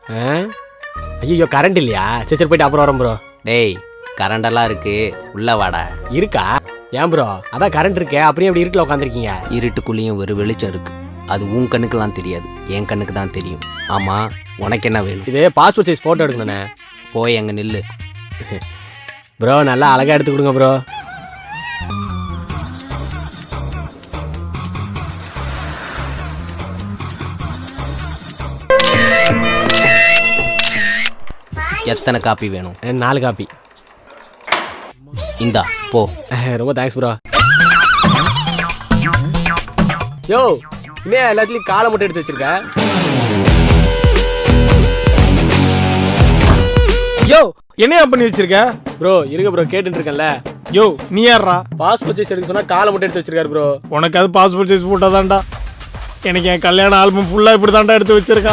ஐயோ கரண்ட் இல்லையா? சரி சரி போயிட்டு அப்புறம் வரோம் ப்ரோ. டேய் கரண்டெல்லாம் இருக்கு, உள்ள வாடா. இருக்கா? ஏன் ப்ரோ? அதான் கரண்ட் இருக்கே, அப்படியே அப்படி இருட்டில் உட்காந்துருக்கீங்க. இருட்டுக்குள்ளேயும் ஒரு வெளிச்சம் இருக்கு. அது உன் கண்ணுக்கெல்லாம் தெரியாது, என் கண்ணுக்கு தான் தெரியும். ஆமா, உனக்கு என்ன வேணும்? இது பாஸ்போர்ட் சைஸ் ஃபோட்டோ எடுக்கணுண்ணே. போய் அங்கே நில்லு. ப்ரோ நல்லா அழகாக எடுத்து கொடுங்க ப்ரோ. எத்தனை காப்பி வேணும்? 4 காப்பி. இந்தா போ. ரொம்ப தேங்க்ஸ் ப்ரோ. யோ இன்னும் எல்லாத்துலேயும் காலை மட்டும் எடுத்து வச்சிருக்க. யோ என்னையா பண்ணி வச்சிருக்க? ப்ரோ இருங்க ப்ரோ, கேட்டுட்டு இருக்கேன்ல. யோ நீ யாரா? பாஸ்போர்ட் சைஸ் எடுக்க சொன்னா காலை மட்டும் எடுத்து வச்சிருக்காரு ப்ரோ. உனக்கு அது பாஸ்போர்ட் சைஸ் போட்டோ தான்டா. எனக்கு என் கல்யாண ஆல்பம் ஃபுல்லாக இப்படி தான்டா எடுத்து வச்சிருக்கான்.